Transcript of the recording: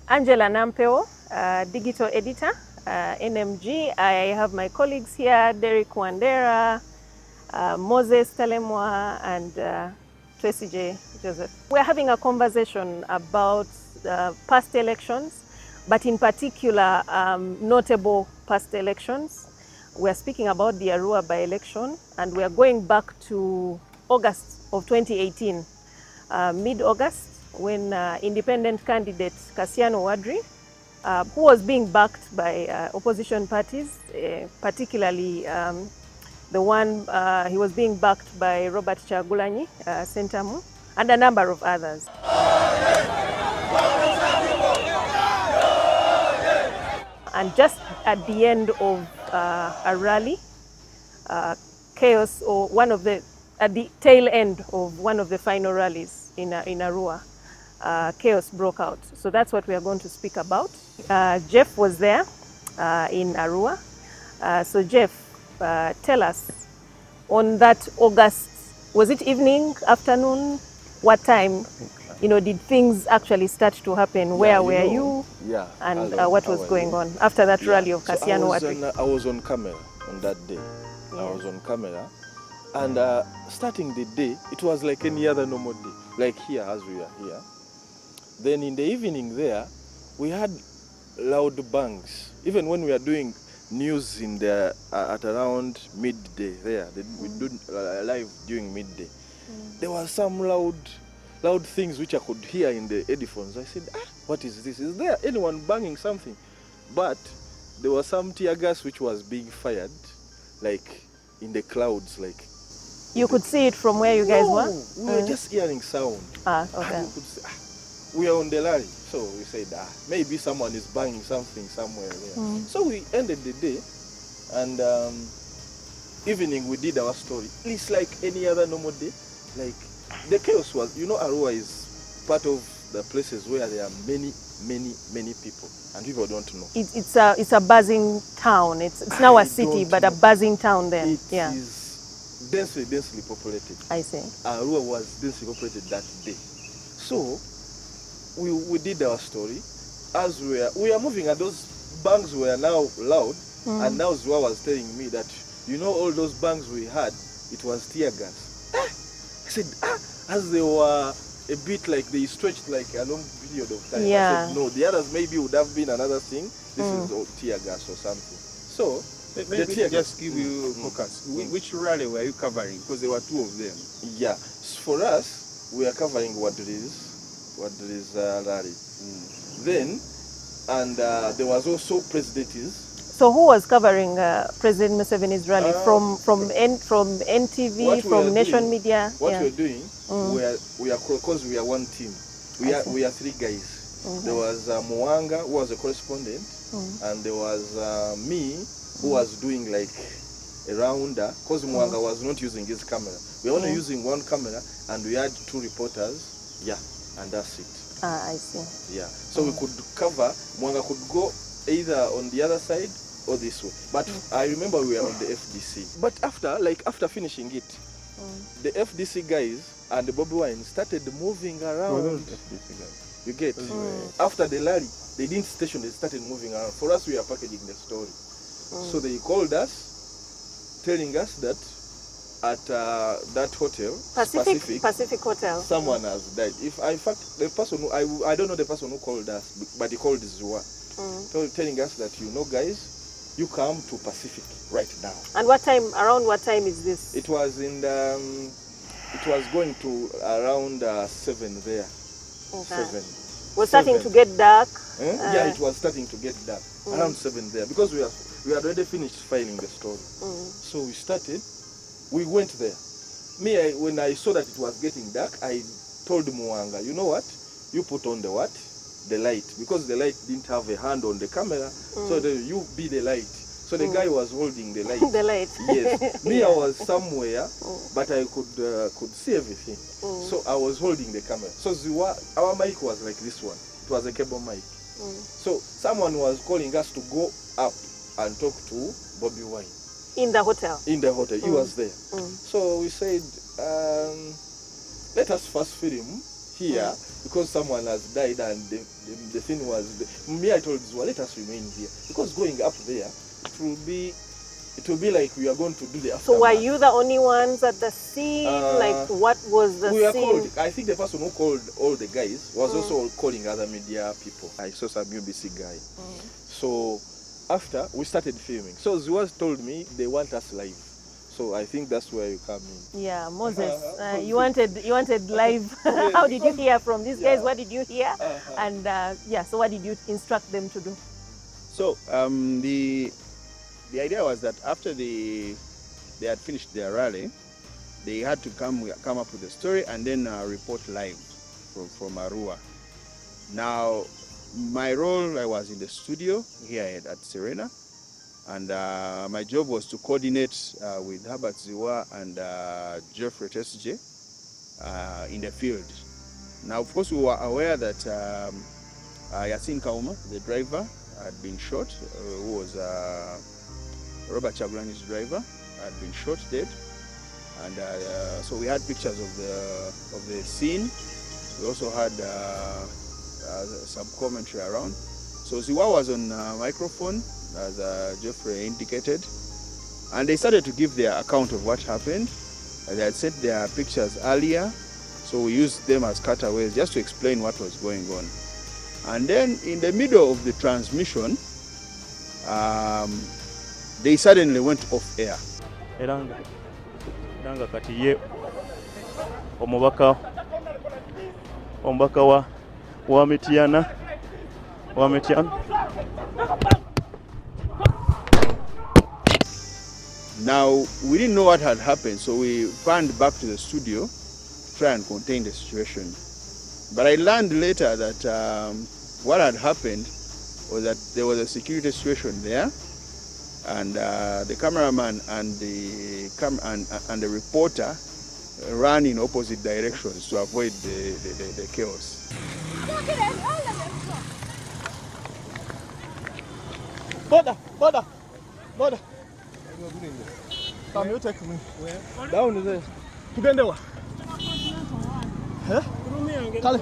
Angela Nampeo, digital editor, NMG. I have my colleagues here, Derek Wandera, Moses Talemwa, and Tracy J. Joseph. We're having a conversation about past elections, but in particular, notable past elections. We're speaking about the Arua by-election, and we're going back to August of 2018, mid-August, when independent candidate Kassiano Wadri, who was being backed by opposition parties, particularly the one he was being backed by Robert Kyagulanyi, Sentamu, and a number of others. And just at the end of a rally, chaos, or at the tail end of one of the final rallies in Arua, chaos broke out. So that's what we are going to speak about. Jeff was there in Arua. So Jeff, tell us, on that August, was it evening, afternoon, what time, did things actually start to happen? Where were you? Yeah. And what was going on after that rally of Kassiano Wadri? I was on camera on that day. Yeah. I was on camera. And starting the day, it was like any other normal day, like here as we are here. Then in the evening there, we had loud bangs. Even when we are doing news in the at around midday there, we do live during midday. There were some loud things which I could hear in the headphones. I said, what is this? Is there anyone banging something? But there was some tear gas which was being fired, like in the clouds, like. You could see it from where you guys were? We were just hearing sound. Okay. And we could say, we are on the rally. So we said, maybe someone is banging something somewhere there. So we ended the day, and evening we did our story. It's like any other normal day. Like the chaos was, Arua is part of the places where there are many people, and people don't know. It's a buzzing town. It's now a city, but a buzzing town there. It is densely populated. I see. Arua was densely populated that day. So we did our story. As we are moving, and those bangs were now loud, and now Zua was telling me that, all those bangs we had, it was tear gas. I said, as they were a bit like they stretched like a long period of time. Yeah. I said, no, the others maybe would have been another thing. This is all tear gas or something. So, maybe just give you focus. Which rally were you covering? Because there were two of them. Yeah. For us, we are covering Wadri's rally. Then, and there was also President's. So who was covering President Museveni's rally? From NTV, from Nation Media? What we're doing, we are because we are one team. We are three guys. There was Mwanga, who was a correspondent, and there was me, who was doing like a rounder, because Mwanga was not using his camera. We were only using one camera, and we had two reporters. Yeah, and that's it. I see. Yeah, so we could cover. Mwanga could go either on the other side or this way. But I remember we were on the FDC. But after finishing it, the FDC guys and the Bobby Wine started moving around. FDC guys. You get? After the rally, they didn't station, they started moving around. For us, we are packaging the story. So they called us, telling us that at that hotel, Pacific Hotel, someone has died. In fact, the person who, I don't know the person who called us, but he called Zua, telling us that, guys, you come to Pacific right now. And around what time is this? It was it was going to around 7 there. Okay. 7. Was starting to get dark? Yeah, it was starting to get dark. Around 7 there, because we had already finished filing the story. So we went there. When I saw that it was getting dark, I told Mwanga, you know what? You put on the light, because the light didn't have a hand on the camera, so you be the light. So the guy was holding the light. The light. Yes. Me, I was somewhere, but I could see everything. So I was holding the camera. So our mic was like this one. It was a cable mic. So someone was calling us to go up and talk to Bobby Wine. In the hotel? In the hotel. He was there. So we said, let us first film here because someone has died and the thing was... Me, I told Zua, let us remain here. Because going up there, it will be like we are going to do the aftermath. So were you the only ones at the scene? Like, what was the we scene? Called, I think the person who called all the guys was also calling other media people. I saw some UBC guy. So after, we started filming. So Zua told me they want us live. So I think that's where you come in. Yeah, Moses, you wanted live. How did you hear from these guys? What did you hear? And yeah, so what did you instruct them to do? So the idea was that after they had finished their rally, they had to come up with a story and then report live from Arua. Now, my role, I was in the studio here at Serena. And my job was to coordinate with Herbert Ziwa and Geoffrey Tesje in the field. Now, of course, we were aware that Yasin Kauma, the driver, had been shot, who was Robert Kyagulanyi's driver, had been shot dead. And so we had pictures of the scene. We also had some commentary around. So Ziwa was on microphone, as Geoffrey indicated, and they started to give their account of what happened. They had sent their pictures earlier, so we used them as cutaways just to explain what was going on. And then in the middle of the transmission, they suddenly went off air. Eranga kati ye omubaka wa Mityana. Now, we didn't know what had happened, so we ran back to the studio to try and contain the situation. But I learned later that what had happened was that there was a security situation there, and the cameraman and the reporter ran in opposite directions to avoid the chaos. Border. Come, you take me. Where? Down there. Tugendewa. Huh? Kale.